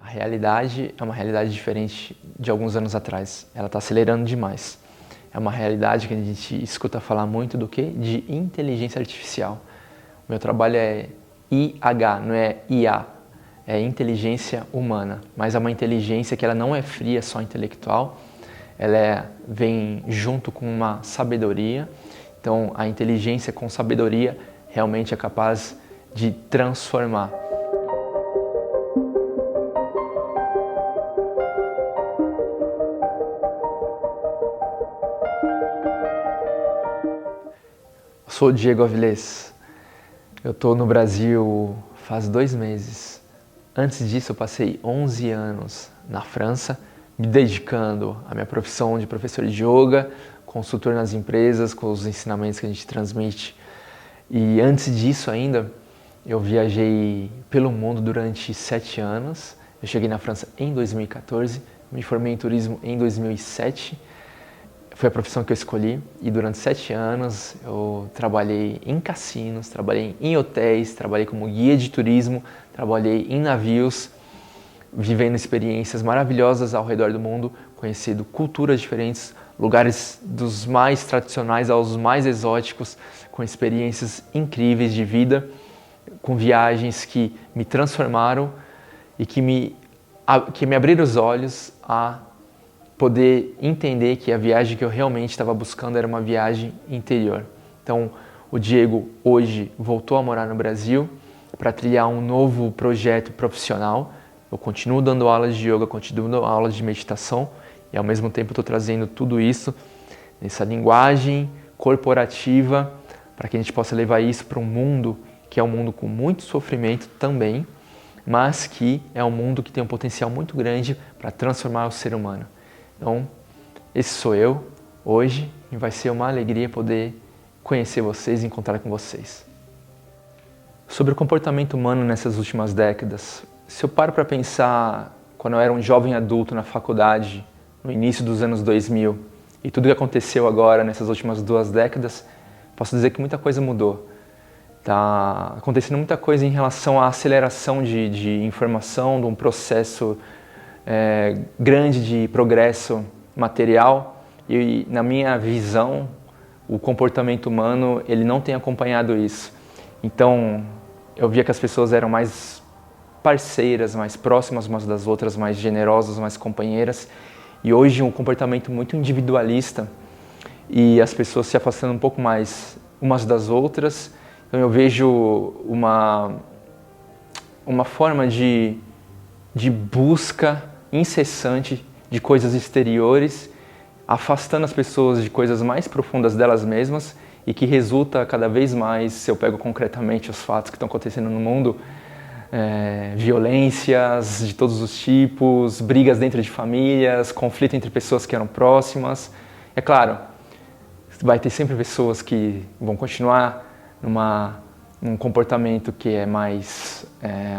realidade é uma realidade diferente de alguns anos atrás. Ela está acelerando demais. É uma realidade que a gente escuta falar muito do quê? De inteligência artificial. O meu trabalho é IH, não é IA. É inteligência humana. Mas é uma inteligência que ela não é fria, só intelectual. Vem junto com uma sabedoria. Então, a inteligência com sabedoria realmente é capaz de transformar. Eu sou o Diego Avilés. Eu estou no Brasil faz 2 meses. Antes disso, eu passei 11 anos na França, me dedicando à minha profissão de professor de yoga, consultor nas empresas, com os ensinamentos que a gente transmite. E antes disso ainda, eu viajei pelo mundo durante 7 anos. Eu cheguei na França em 2014, me formei em turismo em 2007. Foi a profissão que eu escolhi e durante 7 anos eu trabalhei em cassinos, trabalhei em hotéis, trabalhei como guia de turismo, trabalhei em navios, vivendo experiências maravilhosas ao redor do mundo, conhecendo culturas diferentes, lugares dos mais tradicionais aos mais exóticos, com experiências incríveis de vida, com viagens que me transformaram e que me abriram os olhos a poder entender que a viagem que eu realmente estava buscando era uma viagem interior. Então, o Diego hoje voltou a morar no Brasil para trilhar um novo projeto profissional. Eu continuo dando aulas de yoga, continuo dando aulas de meditação e ao mesmo tempo estou trazendo tudo isso nessa linguagem corporativa para que a gente possa levar isso para um mundo que é um mundo com muito sofrimento também, mas que é um mundo que tem um potencial muito grande para transformar o ser humano. Então, esse sou eu hoje e vai ser uma alegria poder conhecer vocês e encontrar com vocês. Sobre o comportamento humano nessas últimas décadas, se eu paro para pensar quando eu era um jovem adulto na faculdade, no início dos anos 2000, e tudo que aconteceu agora nessas últimas 2 décadas, posso dizer que muita coisa mudou. Está acontecendo muita coisa em relação à aceleração de informação, de um processo grande de progresso material e, na minha visão, o comportamento humano ele não tem acompanhado isso. Então, eu via que as pessoas eram mais parceiras, mais próximas umas das outras, mais generosas, mais companheiras. E hoje um comportamento muito individualista e as pessoas se afastando um pouco mais umas das outras. Então eu vejo uma forma de busca incessante de coisas exteriores, afastando as pessoas de coisas mais profundas delas mesmas e que resulta cada vez mais, se eu pego concretamente os fatos que estão acontecendo no mundo, violências de todos os tipos, brigas dentro de famílias, conflito entre pessoas que eram próximas. É claro, vai ter sempre pessoas que vão continuar num comportamento que é mais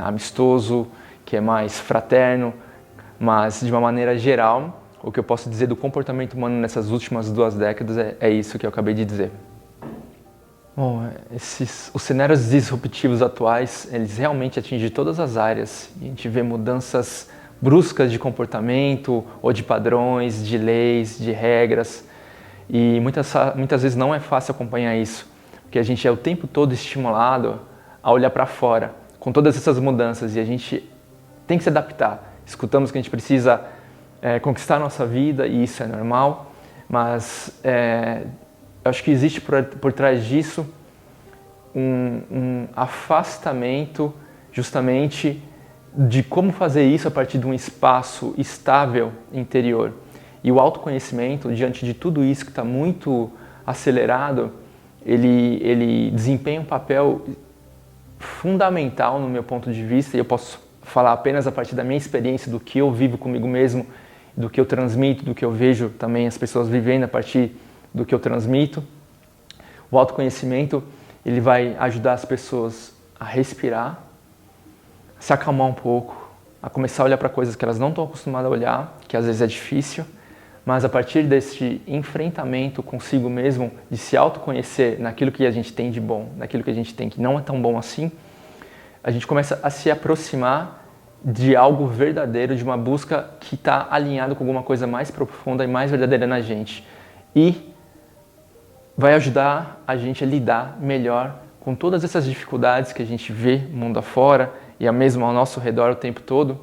amistoso, que é mais fraterno, mas de uma maneira geral, o que eu posso dizer do comportamento humano nessas últimas 2 décadas é isso que eu acabei de dizer. Bom, os cenários disruptivos atuais, eles realmente atingem todas as áreas. A gente vê mudanças bruscas de comportamento ou de padrões, de leis, de regras. E muitas vezes não é fácil acompanhar isso, porque a gente é o tempo todo estimulado a olhar para fora, com todas essas mudanças, e a gente tem que se adaptar. Escutamos que a gente precisa conquistar a nossa vida, e isso é normal, mas eu acho que existe por trás disso um afastamento justamente de como fazer isso a partir de um espaço estável interior. E o autoconhecimento, diante de tudo isso que está muito acelerado, ele desempenha um papel fundamental no meu ponto de vista, e eu posso falar apenas a partir da minha experiência, do que eu vivo comigo mesmo, do que eu transmito, do que eu vejo também as pessoas vivendo a partir do que eu transmito. O autoconhecimento, ele vai ajudar as pessoas a respirar, a se acalmar um pouco, a começar a olhar para coisas que elas não estão acostumadas a olhar, que às vezes é difícil, mas a partir desse enfrentamento consigo mesmo, de se autoconhecer naquilo que a gente tem de bom, naquilo que a gente tem que não é tão bom assim, a gente começa a se aproximar de algo verdadeiro, de uma busca que está alinhado com alguma coisa mais profunda e mais verdadeira na gente. E vai ajudar a gente a lidar melhor com todas essas dificuldades que a gente vê mundo afora e mesmo ao nosso redor o tempo todo,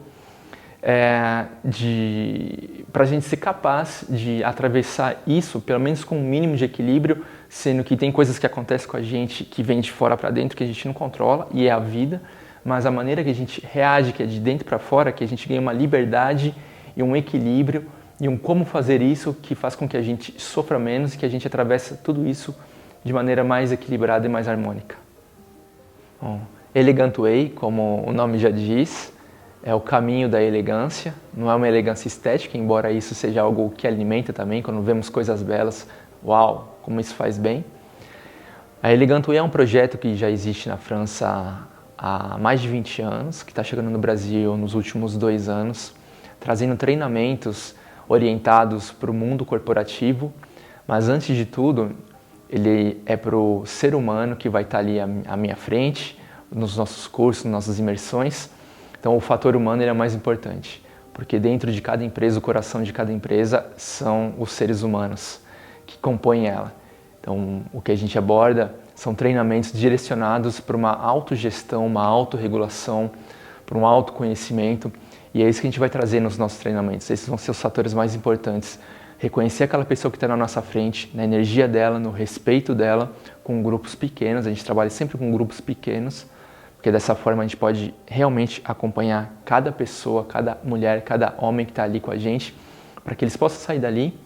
para a gente ser capaz de atravessar isso, pelo menos com um mínimo de equilíbrio, sendo que tem coisas que acontecem com a gente que vem de fora para dentro, que a gente não controla, e é a vida, mas a maneira que a gente reage, que é de dentro para fora, que a gente ganha uma liberdade e um equilíbrio e um como fazer isso que faz com que a gente sofra menos e que a gente atravessa tudo isso de maneira mais equilibrada e mais harmônica. Bom, Elegant Way, como o nome já diz, é o caminho da elegância. Não é uma elegância estética, embora isso seja algo que alimenta também. Quando vemos coisas belas, uau, como isso faz bem. A Elegant Way é um projeto que já existe na França há mais de 20 anos, que está chegando no Brasil nos últimos 2 anos, trazendo treinamentos orientados para o mundo corporativo, mas antes de tudo, ele é para o ser humano que vai estar ali à minha frente, nos nossos cursos, nas nossas imersões. Então o fator humano ele é mais importante, porque dentro de cada empresa, o coração de cada empresa são os seres humanos que compõem ela. Então o que a gente aborda são treinamentos direcionados para uma autogestão, uma autorregulação, para um autoconhecimento, e é isso que a gente vai trazer nos nossos treinamentos. Esses vão ser os fatores mais importantes. Reconhecer aquela pessoa que está na nossa frente, na energia dela, no respeito dela, com grupos pequenos. A gente trabalha sempre com grupos pequenos, porque dessa forma a gente pode realmente acompanhar cada pessoa, cada mulher, cada homem que está ali com a gente, para que eles possam sair dali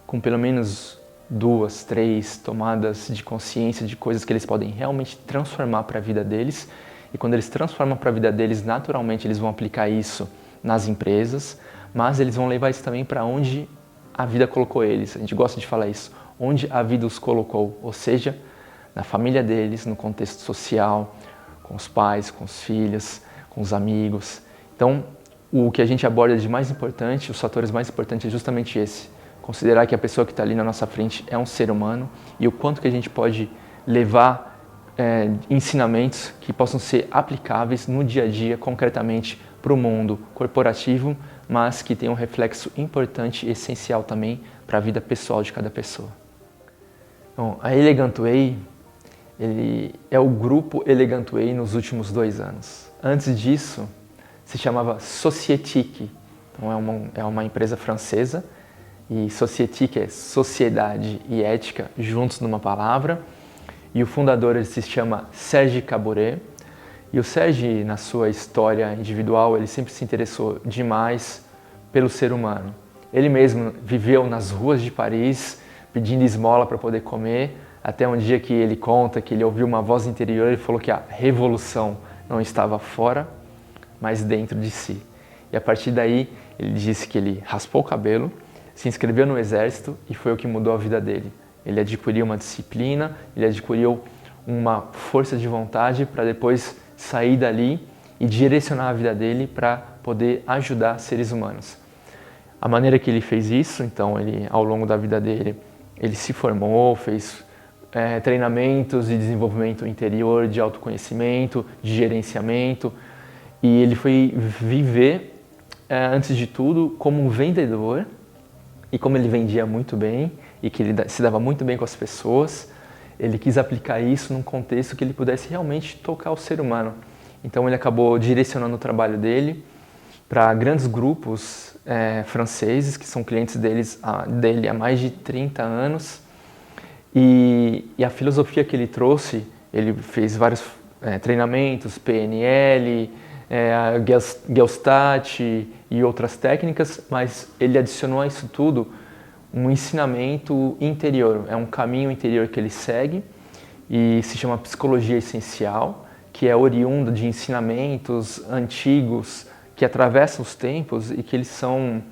com pelo menos 2, 3 tomadas de consciência de coisas que eles podem realmente transformar para a vida deles. E quando eles transformam para a vida deles, naturalmente eles vão aplicar isso nas empresas, mas eles vão levar isso também para onde a vida colocou eles. A gente gosta de falar isso, onde a vida os colocou, ou seja, na família deles, no contexto social, com os pais, com os filhos, com os amigos. Então, o que a gente aborda de mais importante, os fatores mais importantes é justamente esse. Considerar que a pessoa que está ali na nossa frente é um ser humano e o quanto que a gente pode levar ensinamentos que possam ser aplicáveis no dia a dia, concretamente, para o mundo corporativo, mas que tem um reflexo importante e essencial também para a vida pessoal de cada pessoa. Bom, a Elegant Way, ele é o grupo Elegant Way nos últimos 2 anos. Antes disso, se chamava Sociétique. Então é uma empresa francesa e Sociétique é sociedade e ética juntos numa palavra. E o fundador ele se chama Serge Caboret. E o Serge, na sua história individual, ele sempre se interessou demais pelo ser humano. Ele mesmo viveu nas ruas de Paris pedindo esmola para poder comer, até um dia que ele conta que ele ouviu uma voz interior e falou que a revolução não estava fora, mas dentro de si. E a partir daí, ele disse que ele raspou o cabelo, se inscreveu no exército e foi o que mudou a vida dele. Ele adquiriu uma disciplina, ele adquiriu uma força de vontade para depois sair dali e direcionar a vida dele para poder ajudar seres humanos. A maneira que ele fez isso, então, ele, ao longo da vida dele, ele se formou, fez treinamentos de desenvolvimento interior, de autoconhecimento, de gerenciamento, e ele foi viver, antes de tudo, como um vendedor, e como ele vendia muito bem, e que ele se dava muito bem com as pessoas, ele quis aplicar isso num contexto que ele pudesse realmente tocar o ser humano. Então ele acabou direcionando o trabalho dele para grandes grupos franceses, que são clientes dele há mais de 30 anos. E a filosofia que ele trouxe, ele fez vários treinamentos, PNL, Gestalt e outras técnicas, mas ele adicionou a isso tudo um ensinamento interior, é um caminho interior que ele segue e se chama Psicologia Essencial, que é oriundo de ensinamentos antigos que atravessam os tempos e que eles são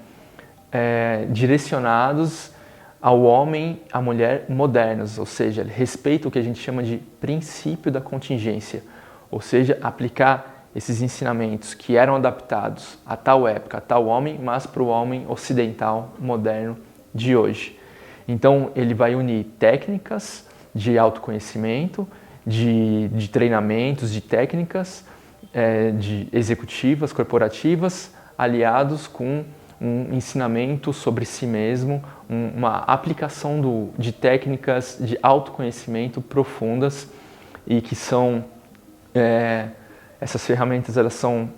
direcionados ao homem, à mulher modernos, ou seja, ele respeita o que a gente chama de princípio da contingência, ou seja, aplicar esses ensinamentos que eram adaptados a tal época, a tal homem, mas para o homem ocidental, moderno, de hoje. Então ele vai unir técnicas de autoconhecimento, de treinamentos, de técnicas de executivas, corporativas, aliados com um ensinamento sobre si mesmo, uma aplicação de técnicas de autoconhecimento profundas e que são, essas ferramentas elas são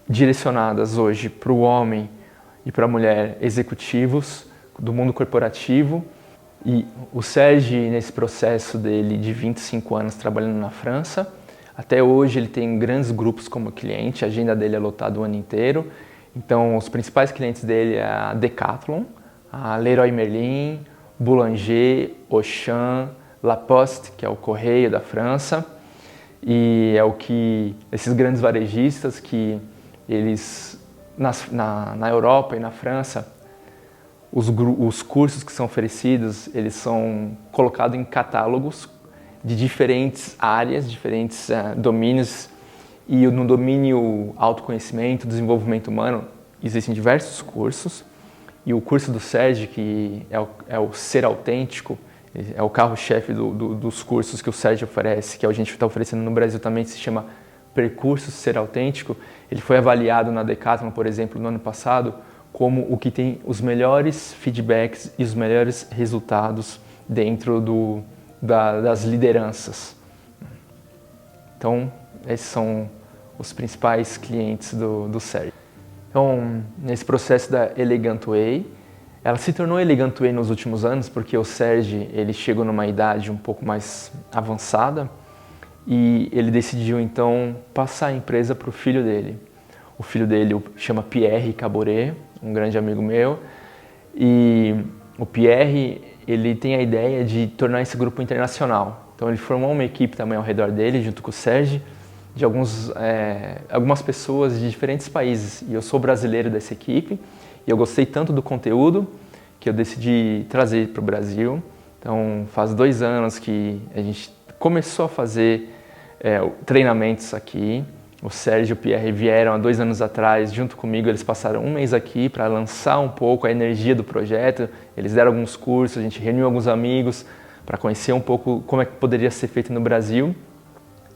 direcionadas hoje para o homem e para a mulher executivos do mundo corporativo. E o Serge, nesse processo dele de 25 anos trabalhando na França, até hoje ele tem grandes grupos como cliente, a agenda dele é lotada o ano inteiro. Então os principais clientes dele é a Decathlon, a Leroy Merlin, Boulanger, Auchan, La Poste, que é o correio da França. E é o que esses grandes varejistas que eles, na Europa e na França, os cursos que são oferecidos, eles são colocados em catálogos de diferentes áreas, diferentes domínios. E no domínio autoconhecimento, desenvolvimento humano, existem diversos cursos. E o curso do Serge, que é o Ser Autêntico, é o carro-chefe dos cursos que o Serge oferece, que a gente está oferecendo no Brasil também, se chama Percurso Ser Autêntico. Ele foi avaliado na Decathlon, por exemplo, no ano passado, como o que tem os melhores feedbacks e os melhores resultados dentro das lideranças. Então, esses são os principais clientes do Serge. Então, nesse processo da Elegant Way, ela se tornou Elegant Way nos últimos anos porque o Serge ele chegou numa idade um pouco mais avançada e ele decidiu então passar a empresa para o filho dele. O filho dele chama Pierre Caboret, um grande amigo meu, e o Pierre ele tem a ideia de tornar esse grupo internacional. Então ele formou uma equipe também ao redor dele, junto com o Serge, de algumas pessoas de diferentes países. E eu sou brasileiro dessa equipe e eu gostei tanto do conteúdo que eu decidi trazer para o Brasil. Então faz 2 anos que a gente começou a fazer treinamentos aqui. O Serge e o Pierre vieram há 2 anos atrás, junto comigo, eles passaram 1 mês aqui para lançar um pouco a energia do projeto. Eles deram alguns cursos, a gente reuniu alguns amigos para conhecer um pouco como é que poderia ser feito no Brasil.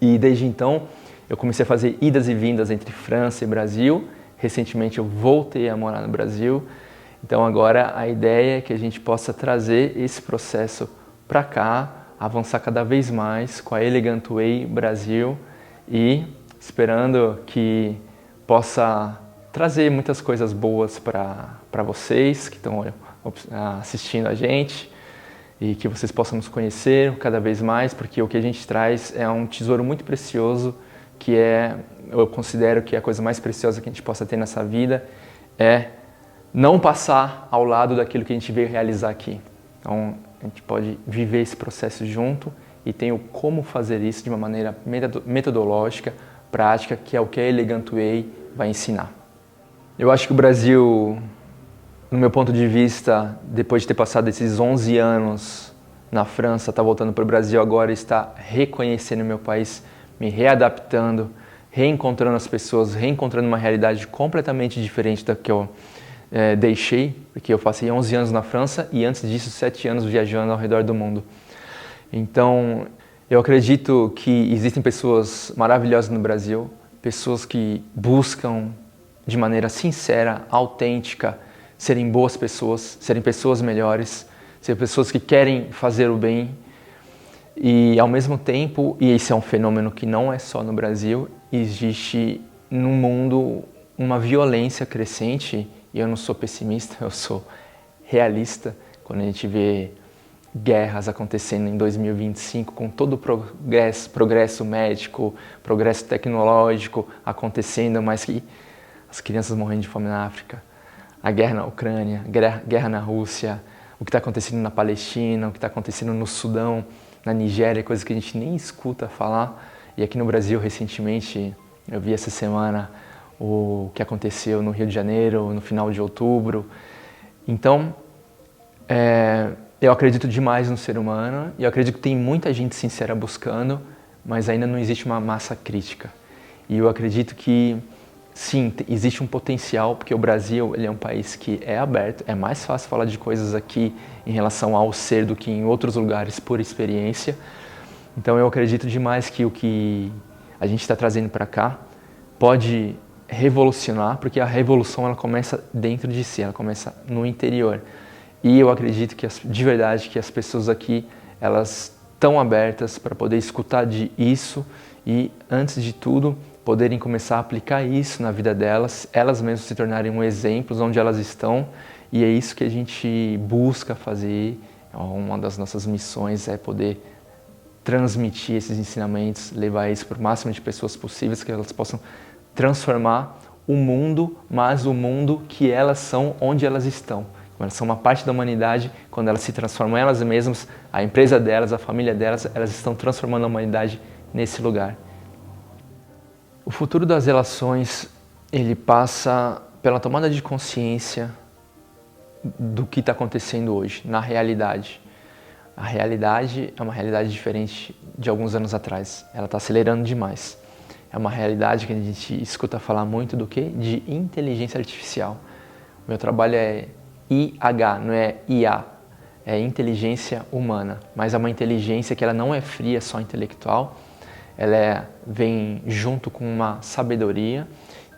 E desde então, eu comecei a fazer idas e vindas entre França e Brasil. Recentemente eu voltei a morar no Brasil. Então agora a ideia é que a gente possa trazer esse processo para cá, avançar cada vez mais com a Elegant Way Brasil e esperando que possa trazer muitas coisas boas para vocês que estão assistindo a gente e que vocês possam nos conhecer cada vez mais, porque o que a gente traz é um tesouro muito precioso, que eu considero que a coisa mais preciosa que a gente possa ter nessa vida é não passar ao lado daquilo que a gente veio realizar aqui. Então, a gente pode viver esse processo junto e tem o como fazer isso de uma maneira metodológica, prática, que é o que a Elegant Way vai ensinar. Eu acho que o Brasil, no meu ponto de vista, depois de ter passado esses 11 anos na França, está voltando para o Brasil agora, está reconhecendo o meu país, me readaptando, reencontrando as pessoas, reencontrando uma realidade completamente diferente da que eu deixei, porque eu passei 11 anos na França e antes disso 7 anos viajando ao redor do mundo. Então, eu acredito que existem pessoas maravilhosas no Brasil, pessoas que buscam de maneira sincera, autêntica, serem boas pessoas, serem pessoas melhores, serem pessoas que querem fazer o bem. E ao mesmo tempo, e esse é um fenômeno que não é só no Brasil, existe no mundo uma violência crescente, e eu não sou pessimista, eu sou realista, quando a gente vê guerras acontecendo em 2025, com todo o progresso médico, progresso tecnológico acontecendo, mas que as crianças morrendo de fome na África, a guerra na Ucrânia, a guerra na Rússia, o que está acontecendo na Palestina, o que está acontecendo no Sudão, na Nigéria, coisas que a gente nem escuta falar. E aqui no Brasil, recentemente, eu vi essa semana o que aconteceu no Rio de Janeiro, no final de outubro. Então, eu acredito demais no ser humano e eu acredito que tem muita gente sincera buscando, mas ainda não existe uma massa crítica. E eu acredito que, sim, existe um potencial, porque o Brasil ele é um país que é aberto, é mais fácil falar de coisas aqui em relação ao ser do que em outros lugares por experiência. Então eu acredito demais que o que a gente está trazendo para cá pode revolucionar, porque a revolução ela começa dentro de si, ela começa no interior. E eu acredito que de verdade que as pessoas aqui elas estão abertas para poder escutar isso e, antes de tudo, poderem começar a aplicar isso na vida delas, elas mesmas se tornarem um exemplo onde elas estão, e é isso que a gente busca fazer. Uma das nossas missões é poder transmitir esses ensinamentos, levar isso para o máximo de pessoas possíveis, que elas possam transformar o mundo, mas o mundo que elas são, onde elas estão. Elas são uma parte da humanidade, quando elas se transformam elas mesmas, a empresa delas, a família delas, elas estão transformando a humanidade nesse lugar. O futuro das relações, ele passa pela tomada de consciência do que está acontecendo hoje, na realidade. A realidade é uma realidade diferente de alguns anos atrás, ela está acelerando demais. É uma realidade que a gente escuta falar muito do quê? De inteligência artificial. O meu trabalho é IH, não é IA, é inteligência humana, mas é uma inteligência que ela não é fria, só intelectual, ela vem junto com uma sabedoria,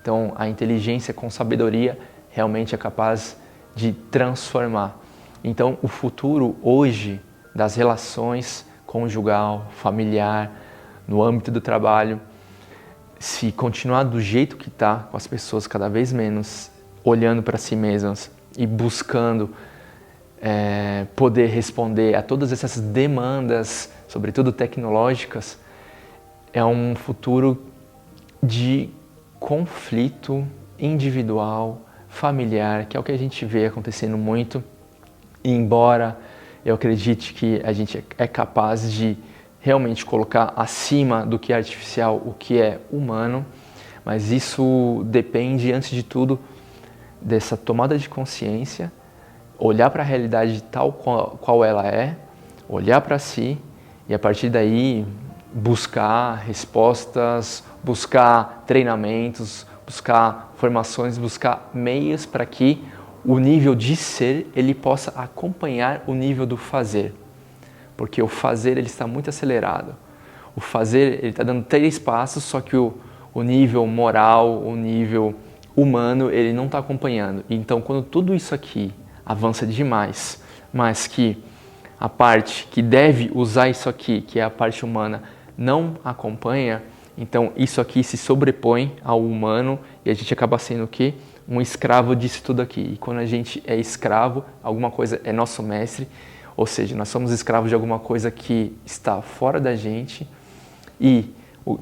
então a inteligência com sabedoria realmente é capaz de transformar. Então o futuro hoje das relações conjugal, familiar, no âmbito do trabalho, se continuar do jeito que está, com as pessoas cada vez menos olhando para si mesmas, e buscando poder responder a todas essas demandas, sobretudo tecnológicas, é um futuro de conflito individual, familiar, que é o que a gente vê acontecendo muito. E embora eu acredite que a gente é capaz de realmente colocar acima do que é artificial o que é humano, mas isso depende, antes de tudo, dessa tomada de consciência, olhar para a realidade tal qual ela é, olhar para si e a partir daí buscar respostas, buscar treinamentos, buscar formações, buscar meios para que o nível de ser ele possa acompanhar o nível do fazer. Porque o fazer ele está muito acelerado. O fazer ele está dando 3 passos, só que o nível moral, o nível humano, ele não está acompanhando. Então, quando tudo isso aqui avança demais, mas que a parte que deve usar isso aqui, que é a parte humana, não acompanha, então isso aqui se sobrepõe ao humano e a gente acaba sendo o quê? Um escravo disso tudo aqui. E quando a gente é escravo, alguma coisa é nosso mestre, ou seja, nós somos escravos de alguma coisa que está fora da gente e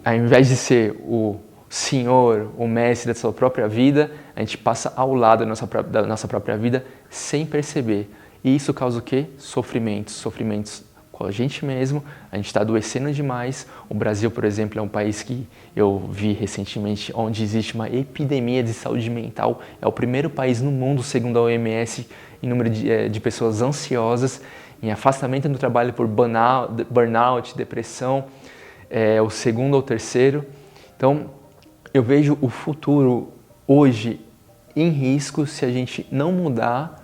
ao invés de ser o senhor, o mestre da sua própria vida, a gente passa ao lado da nossa própria vida sem perceber. E isso causa o quê? Sofrimentos com a gente mesmo, a gente está adoecendo demais. O Brasil, por exemplo, é um país que eu vi recentemente onde existe uma epidemia de saúde mental. É o primeiro país no mundo, segundo a OMS, em número de pessoas ansiosas, em afastamento do trabalho por burnout, depressão, o segundo ou terceiro. Então, eu vejo o futuro hoje em risco se a gente não mudar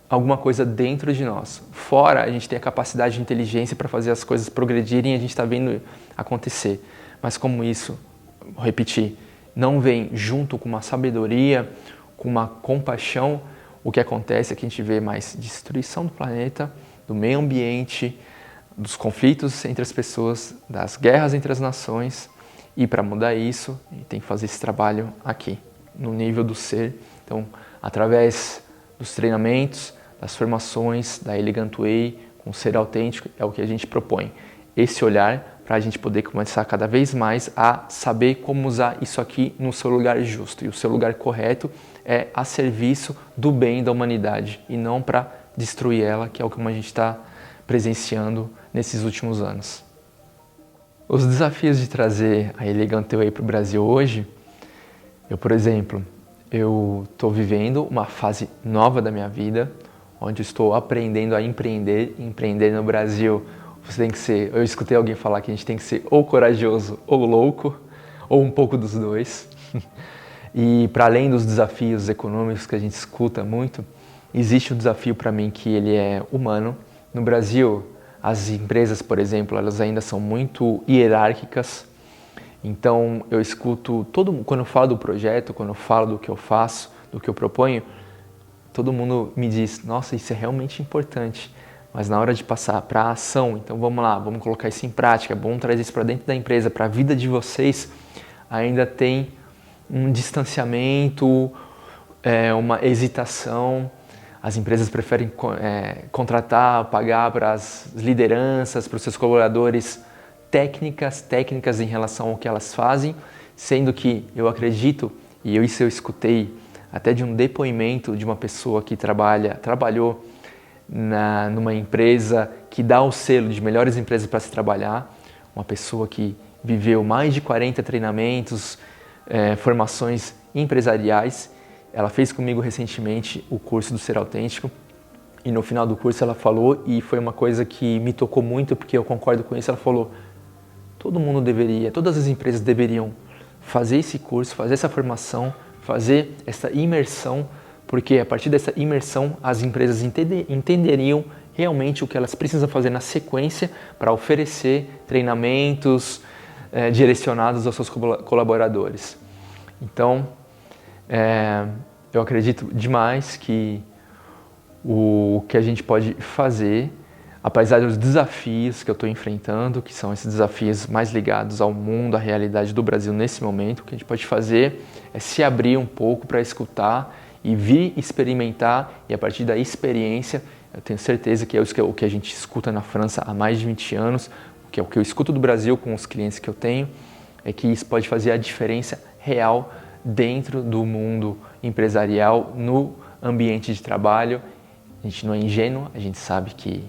alguma coisa dentro de nós. Fora, a gente tem a capacidade de inteligência para fazer as coisas progredirem e a gente está vendo acontecer. Mas como isso, vou repetir, não vem junto com uma sabedoria, com uma compaixão, o que acontece é que a gente vê mais destruição do planeta, do meio ambiente, dos conflitos entre as pessoas, das guerras entre as nações. E para mudar isso, a gente tem que fazer esse trabalho aqui, no nível do ser. Então, através dos treinamentos, das formações, da Elegant Way, com o ser autêntico, é o que a gente propõe. Esse olhar para a gente poder começar cada vez mais a saber como usar isso aqui no seu lugar justo. E o seu lugar correto é a serviço do bem da humanidade e não para destruir ela, que é o que a gente está presenciando nesses últimos anos. Os desafios de trazer a Elegant Way para o Brasil hoje, por exemplo, eu estou vivendo uma fase nova da minha vida, onde estou aprendendo a empreender. Empreender no Brasil, você tem que ser, eu escutei alguém falar que a gente tem que ser ou corajoso ou louco, ou um pouco dos dois. E para além dos desafios econômicos que a gente escuta muito, existe um desafio para mim que ele é humano. No Brasil, as empresas, por exemplo, elas ainda são muito hierárquicas Então eu escuto quando eu falo do projeto, quando eu falo do que eu faço, do que eu proponho, todo mundo me diz, nossa, isso é realmente importante, mas na hora de passar para a ação, então vamos lá, vamos colocar isso em prática, vamos trazer isso para dentro da empresa, para a vida de vocês, ainda tem um distanciamento, uma hesitação. As empresas preferem contratar, pagar para as lideranças, para os seus colaboradores técnicas em relação ao que elas fazem, sendo que eu acredito, e isso eu escutei até de um depoimento de uma pessoa que trabalhou numa empresa que dá o selo de melhores empresas para se trabalhar, uma pessoa que viveu mais de 40 treinamentos, formações empresariais. Ela fez comigo recentemente o curso do Ser Autêntico e no final do curso ela falou, e foi uma coisa que me tocou muito porque eu concordo com isso, ela falou, todas as empresas deveriam fazer esse curso, fazer essa formação, fazer essa imersão, porque a partir dessa imersão as empresas entenderiam realmente o que elas precisam fazer na sequência para oferecer treinamentos direcionados aos seus colaboradores. Então, eu acredito demais que o que a gente pode fazer, apesar dos desafios que eu estou enfrentando, que são esses desafios mais ligados ao mundo, à realidade do Brasil nesse momento, o que a gente pode fazer é se abrir um pouco para escutar e vir experimentar, e a partir da experiência, eu tenho certeza que é o que a gente escuta na França há mais de 20 anos, que é o que eu escuto do Brasil com os clientes que eu tenho, é que isso pode fazer a diferença real dentro do mundo empresarial, no ambiente de trabalho. A gente não é ingênuo, a gente sabe que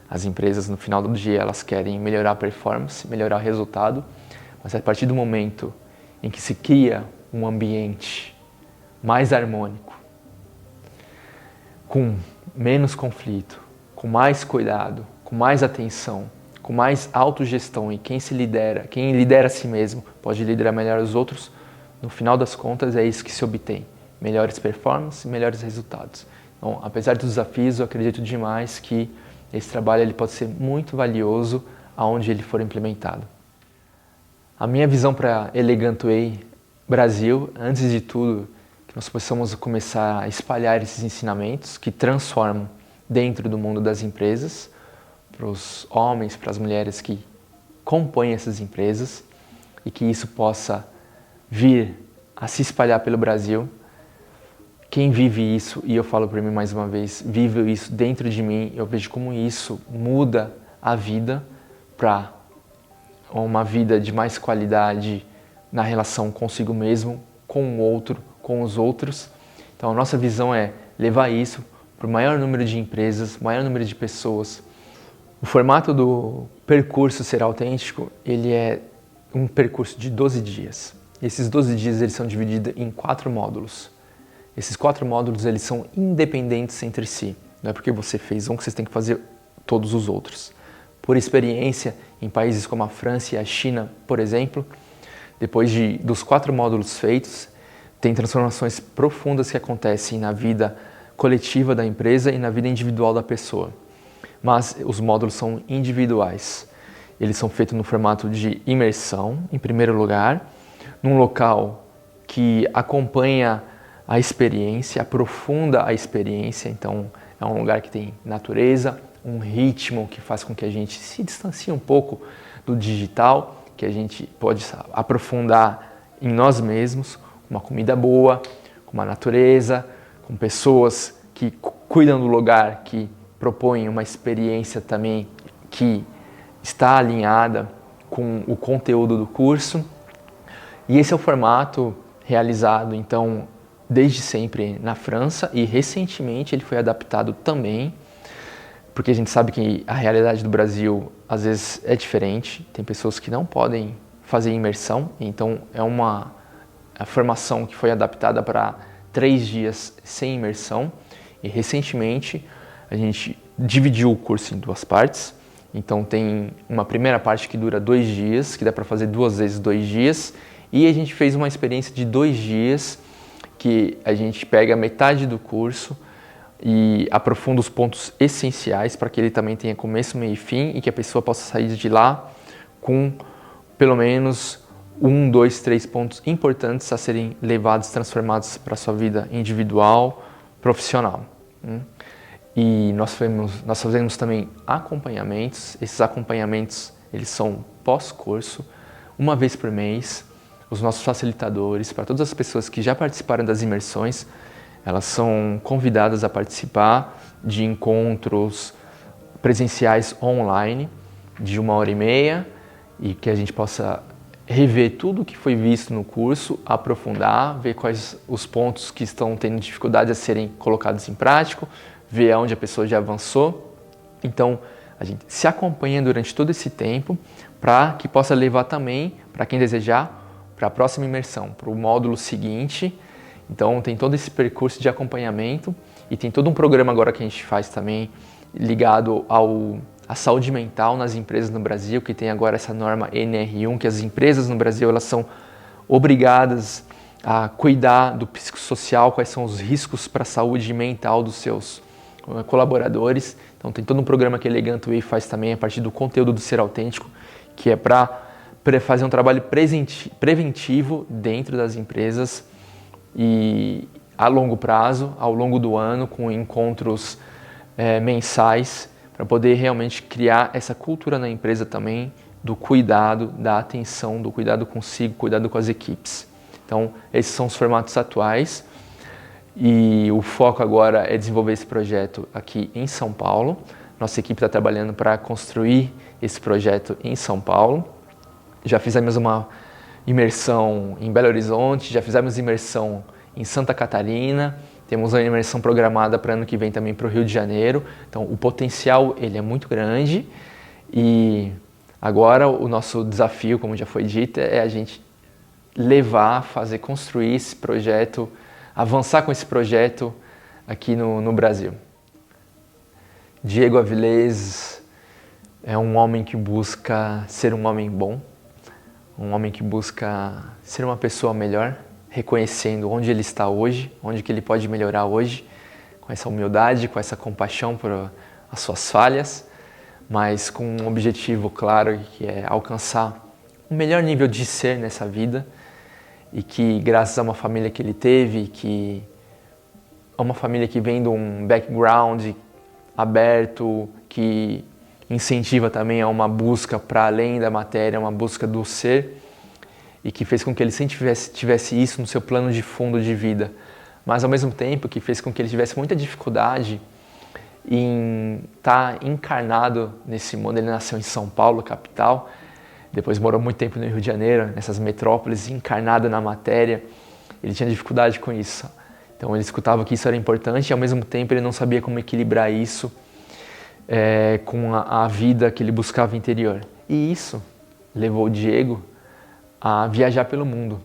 as empresas no final do dia elas querem melhorar a performance, melhorar o resultado, mas a partir do momento em que se cria um ambiente mais harmônico, com menos conflito, com mais cuidado, com mais atenção, com mais autogestão, e quem lidera a si mesmo pode liderar melhor os outros, no final das contas é isso que se obtém, melhores performances e melhores resultados. Então, apesar dos desafios, eu acredito demais que esse trabalho ele pode ser muito valioso aonde ele for implementado. A minha visão para Elegant Way Brasil, antes de tudo, que nós possamos começar a espalhar esses ensinamentos que transformam dentro do mundo das empresas, para os homens, para as mulheres que compõem essas empresas, e que isso possa vir a se espalhar pelo Brasil. Quem vive isso, e eu falo para mim mais uma vez, vive isso dentro de mim, eu vejo como isso muda a vida para uma vida de mais qualidade na relação consigo mesmo, com o outro, com os outros. Então a nossa visão é levar isso para o maior número de empresas, maior número de pessoas. O formato do percurso Ser Autêntico, ele é um percurso de 12 dias. Esses 12 dias eles são divididos em 4 módulos. Esses 4 módulos eles são independentes entre si. Não é porque você fez um que você tem que fazer todos os outros. Por experiência, em países como a França e a China, por exemplo, depois dos 4 módulos feitos, tem transformações profundas que acontecem na vida coletiva da empresa e na vida individual da pessoa. Mas os módulos são individuais. Eles são feitos no formato de imersão, em primeiro lugar, num local que acompanha a experiência, aprofunda a experiência. Então é um lugar que tem natureza, um ritmo que faz com que a gente se distancie um pouco do digital, que a gente pode aprofundar em nós mesmos, com uma comida boa, com uma natureza, com pessoas que cuidam do lugar, que propõem uma experiência também que está alinhada com o conteúdo do curso. E esse é o formato realizado, então, desde sempre na França, e recentemente ele foi adaptado também, porque a gente sabe que a realidade do Brasil às vezes é diferente, tem pessoas que não podem fazer imersão, então é a formação que foi adaptada para 3 dias sem imersão, e recentemente a gente dividiu o curso em 2 partes, então tem uma primeira parte que dura 2 dias, que dá para fazer 2 vezes 2 dias, e a gente fez uma experiência de 2 dias, que a gente pega metade do curso e aprofunda os pontos essenciais para que ele também tenha começo, meio e fim, e que a pessoa possa sair de lá com pelo menos um, dois, três pontos importantes a serem levados, transformados para a sua vida individual, profissional. E nós fazemos também acompanhamentos. Esses acompanhamentos, eles são pós-curso, uma vez por mês. Os nossos facilitadores, para todas as pessoas que já participaram das imersões, elas são convidadas a participar de encontros presenciais online de 1h30 e que a gente possa rever tudo o que foi visto no curso, aprofundar, ver quais os pontos que estão tendo dificuldade a serem colocados em prática, ver aonde a pessoa já avançou. Então, a gente se acompanha durante todo esse tempo para que possa levar também, para quem desejar, para a próxima imersão, para o módulo seguinte. Então, tem todo esse percurso de acompanhamento e tem todo um programa agora que a gente faz também ligado à saúde mental nas empresas no Brasil, que tem agora essa norma NR1, que as empresas no Brasil elas são obrigadas a cuidar do psicossocial, quais são os riscos para a saúde mental dos seus colaboradores. Então tem todo um programa que a Eleganto Way faz também a partir do conteúdo do Ser Autêntico, que é para fazer um trabalho preventivo dentro das empresas e a longo prazo, ao longo do ano, com encontros mensais, para poder realmente criar essa cultura na empresa também do cuidado, da atenção, do cuidado consigo, cuidado com as equipes. Então, esses são os formatos atuais e o foco agora é desenvolver esse projeto aqui em São Paulo. Nossa equipe está trabalhando para construir esse projeto em São Paulo. Já fizemos uma imersão em Belo Horizonte, já fizemos imersão em Santa Catarina, temos uma imersão programada para ano que vem também para o Rio de Janeiro. Então, o potencial ele é muito grande e agora o nosso desafio, como já foi dito, é a gente levar, fazer, construir esse projeto, avançar com esse projeto aqui no Brasil. Diego Avilés é um homem que busca ser um homem bom, um homem que busca ser uma pessoa melhor, reconhecendo onde ele está hoje, onde que ele pode melhorar hoje, com essa humildade, com essa compaixão por as suas falhas, mas com um objetivo claro que é alcançar o melhor nível de ser nessa vida e que graças a uma família que ele teve, que é uma família que vem de um background aberto, que incentiva também a uma busca para além da matéria, uma busca do ser, e que fez com que ele sempre tivesse isso no seu plano de fundo de vida, mas ao mesmo tempo que fez com que ele tivesse muita dificuldade em estar encarnado nesse mundo. Ele nasceu em São Paulo, capital, depois morou muito tempo no Rio de Janeiro, nessas metrópoles, encarnado na matéria. Ele tinha dificuldade com isso, então ele escutava que isso era importante e ao mesmo tempo ele não sabia como equilibrar isso com a vida que ele buscava interior. E isso levou o Diego a viajar pelo mundo.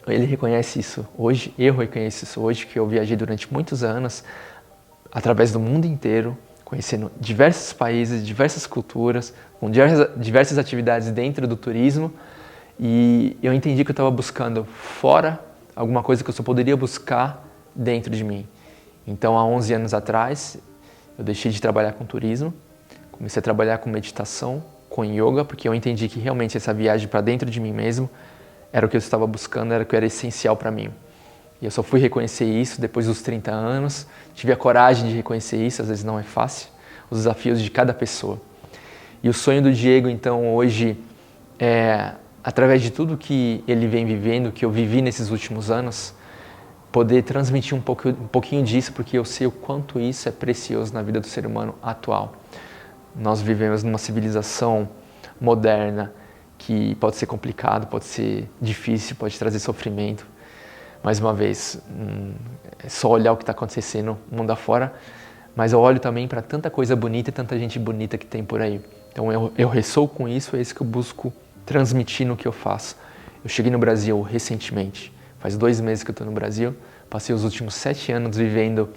Ele reconhece isso hoje, eu reconheço isso hoje, que eu viajei durante muitos anos, através do mundo inteiro, conhecendo diversos países, diversas culturas, com diversas atividades dentro do turismo, e eu entendi que eu estava buscando fora alguma coisa que eu só poderia buscar dentro de mim. Então, há 11 anos atrás, eu deixei de trabalhar com turismo, comecei a trabalhar com meditação, com yoga, porque eu entendi que realmente essa viagem para dentro de mim mesmo era o que eu estava buscando, era o que era essencial para mim. E eu só fui reconhecer isso depois dos 30 anos, tive a coragem de reconhecer isso, às vezes não é fácil, os desafios de cada pessoa. E o sonho do Diego, então, hoje, através de tudo que ele vem vivendo, que eu vivi nesses últimos anos, poder transmitir um pouquinho disso, porque eu sei o quanto isso é precioso na vida do ser humano atual. Nós vivemos numa civilização moderna que pode ser complicado, pode ser difícil, pode trazer sofrimento. Mais uma vez, é só olhar o que está acontecendo no mundo afora, mas eu olho também para tanta coisa bonita e tanta gente bonita que tem por aí. Então eu ressoo com isso, é isso que eu busco transmitir no que eu faço. Eu cheguei no Brasil recentemente, faz 2 meses que eu estou no Brasil, passei os últimos 7 anos vivendo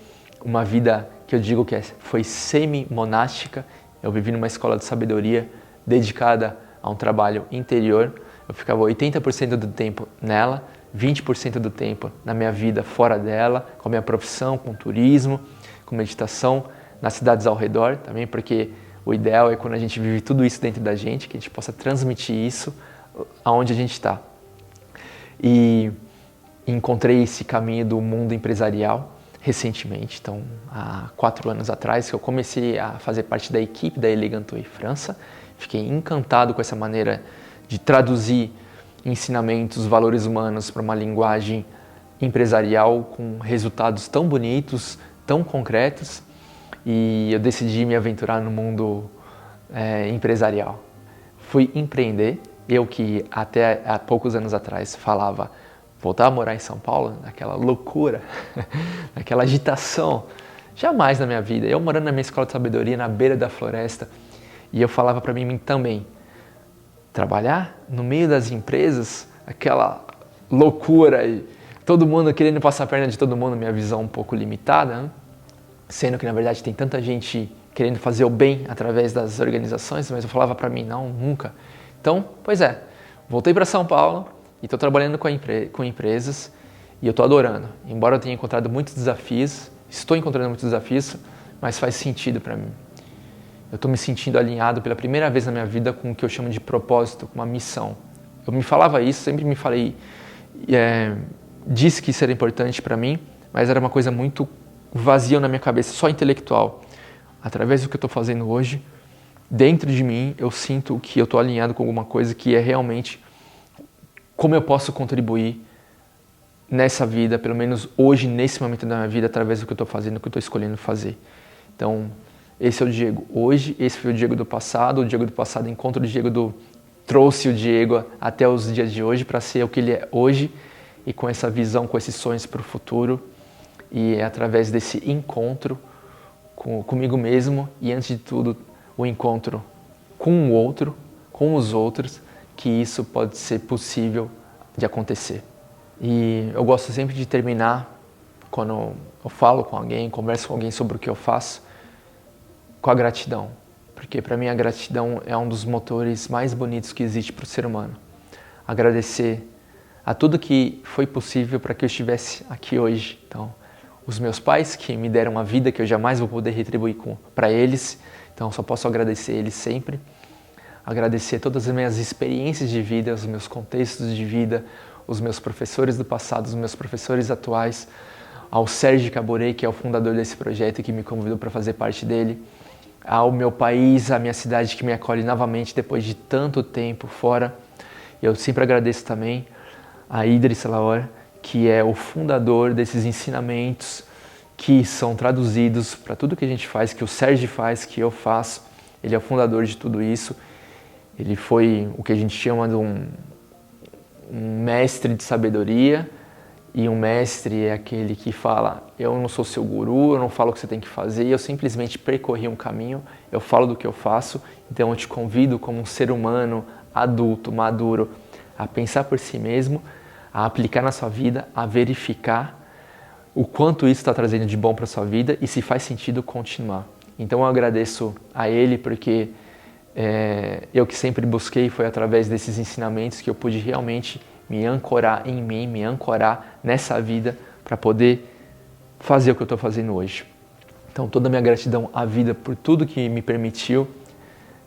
uma vida que eu digo que foi semi-monástica. Eu vivi numa escola de sabedoria dedicada a um trabalho interior. Eu ficava 80% do tempo nela, 20% do tempo na minha vida fora dela, com a minha profissão, com turismo, com meditação, nas cidades ao redor também, porque o ideal é quando a gente vive tudo isso dentro da gente, que a gente possa transmitir isso aonde a gente está. e encontrei esse caminho do mundo empresarial recentemente. Então, há 4 anos atrás que eu comecei a fazer parte da equipe da Elegant Way França. Fiquei encantado com essa maneira de traduzir ensinamentos, valores humanos para uma linguagem empresarial com resultados tão bonitos, tão concretos, e eu decidi me aventurar no mundo empresarial. Fui empreender, eu que até há poucos anos atrás falava voltar a morar em São Paulo, naquela loucura, naquela agitação, jamais na minha vida. Eu morando na minha escola de sabedoria, na beira da floresta, e eu falava para mim também, trabalhar no meio das empresas, aquela loucura, e todo mundo querendo passar a perna de todo mundo, minha visão um pouco limitada, né? Sendo que na verdade tem tanta gente querendo fazer o bem através das organizações, mas eu falava para mim, não, nunca. Então, pois é, voltei para São Paulo e estou trabalhando com empresas e eu estou adorando. Embora eu tenha encontrado muitos desafios, estou encontrando muitos desafios, mas faz sentido para mim. Eu estou me sentindo alinhado pela primeira vez na minha vida com o que eu chamo de propósito, com uma missão. Eu me falava isso, sempre me falei, disse que isso era importante para mim, mas era uma coisa muito vazia na minha cabeça, só intelectual. Através do que eu estou fazendo hoje, dentro de mim, eu sinto que eu estou alinhado com alguma coisa que é realmente como eu posso contribuir nessa vida, pelo menos hoje, nesse momento da minha vida, através do que eu estou fazendo, do que eu estou escolhendo fazer. Então, esse é o Diego hoje, esse foi o Diego do passado encontra o Diego trouxe o Diego até os dias de hoje para ser o que ele é hoje e com essa visão, com esses sonhos para o futuro. E é através desse encontro comigo mesmo e, antes de tudo, o encontro com o outro, com os outros, que isso pode ser possível de acontecer. E eu gosto sempre de terminar, quando eu falo com alguém, converso com alguém sobre o que eu faço, com a gratidão. Porque para mim a gratidão é um dos motores mais bonitos que existe para o ser humano. Agradecer a tudo que foi possível para que eu estivesse aqui hoje. Então, os meus pais que me deram uma vida que eu jamais vou poder retribuir para eles, então só posso agradecer eles sempre. Agradecer todas as minhas experiências de vida, os meus contextos de vida, os meus professores do passado, os meus professores atuais, ao Sérgio Caboret, que é o fundador desse projeto e que me convidou para fazer parte dele, ao meu país, à minha cidade que me acolhe novamente depois de tanto tempo fora. Eu sempre agradeço também a Idris Laor, que é o fundador desses ensinamentos que são traduzidos para tudo que a gente faz, que o Sérgio faz, que eu faço. Ele é o fundador de tudo isso. Ele foi o que a gente chama de um mestre de sabedoria, e um mestre é aquele que fala, eu não sou seu guru, eu não falo o que você tem que fazer, eu simplesmente percorri um caminho, eu falo do que eu faço, então eu te convido como um ser humano adulto, maduro, a pensar por si mesmo, a aplicar na sua vida, a verificar o quanto isso está trazendo de bom para a sua vida e se faz sentido continuar. Então eu agradeço a ele porque eu que sempre busquei, foi através desses ensinamentos que eu pude realmente me ancorar em mim, me ancorar nessa vida para poder fazer o que eu estou fazendo hoje. Então toda a minha gratidão à vida por tudo que me permitiu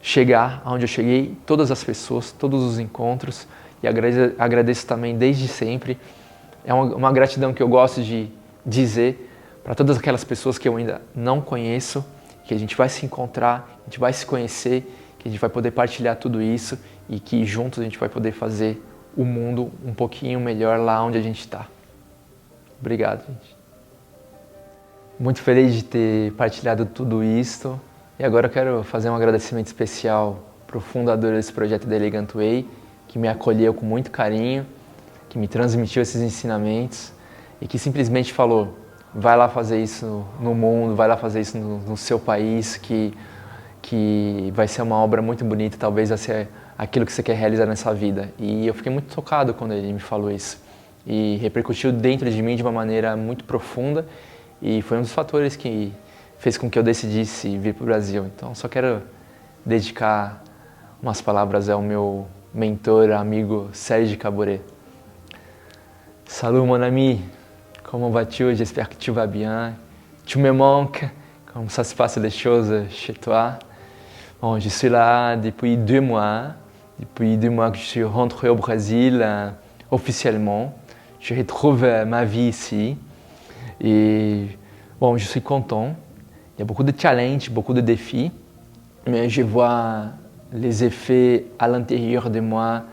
chegar aonde eu cheguei, todas as pessoas, todos os encontros, e agradeço também desde sempre. É uma gratidão que eu gosto de dizer para todas aquelas pessoas que eu ainda não conheço, que a gente vai se encontrar, a gente vai se conhecer, que a gente vai poder partilhar tudo isso e que juntos a gente vai poder fazer o mundo um pouquinho melhor lá onde a gente está. Obrigado, gente. Muito feliz de ter partilhado tudo isso. E agora eu quero fazer um agradecimento especial para o fundador desse projeto da Elegant Way, que me acolheu com muito carinho, que me transmitiu esses ensinamentos e que simplesmente falou, vai lá fazer isso no mundo, vai lá fazer isso no seu país, que vai ser uma obra muito bonita, talvez vai ser aquilo que você quer realizar nessa vida. E eu fiquei muito tocado quando ele me falou isso. E repercutiu dentro de mim de uma maneira muito profunda e foi um dos fatores que fez com que eu decidisse vir para o Brasil. Então só quero dedicar umas palavras ao meu mentor, amigo Sérgio Caboret. Salut mon ami, comment vas-tu? J'espère que tu vas bien. Tu me manques, comment ça se passe les choses chez toi? Bon, je suis là depuis 2 mois. Depuis 2 mois que je suis rentré au Brésil, officiellement. Je retrouve ma vie ici. Et bon, je suis content. Il y a beaucoup de challenges, beaucoup de défis. Mais je vois les effets à l'intérieur de moi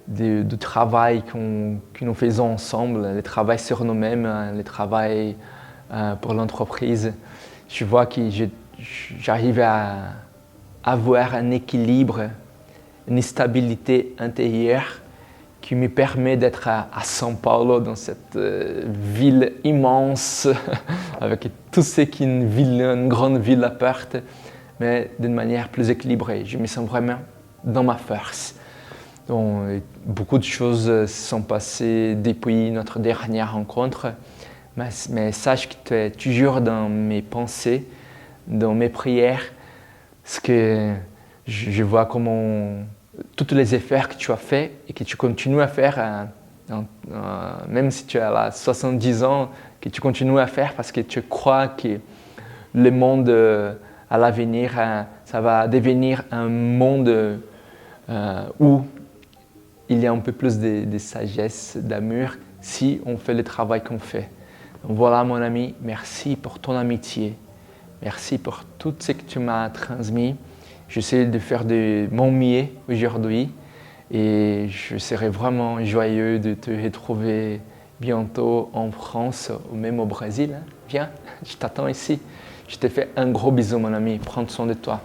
du travail que nous faisons ensemble, le travail sur nous-mêmes, le travail pour l'entreprise. Je vois que j'arrive à avoir un équilibre, une stabilité intérieure qui me permet d'être à São Paulo, dans cette ville immense, avec tout ce qu'une grande ville apporte, mais d'une manière plus équilibrée. Je me sens vraiment dans ma force. Donc, beaucoup de choses se sont passées depuis notre dernière rencontre, mais sache que tu es toujours dans mes pensées, dans mes prières, parce que je vois comment tous les efforts que tu as faits et que tu continues à faire, même si tu as 70 ans, que tu continues à faire parce que tu crois que le monde à l'avenir, ça va devenir un monde où il y a un peu plus de sagesse, d'amour, si on fait le travail qu'on fait. Donc voilà mon ami, merci pour ton amitié, merci pour tout ce que tu m'as transmis. J'essaie de faire de mon mieux aujourd'hui et je serai vraiment joyeux de te retrouver bientôt en France ou même au Brésil. Viens, je t'attends ici. Je te fais un gros bisou mon ami, prends soin de toi.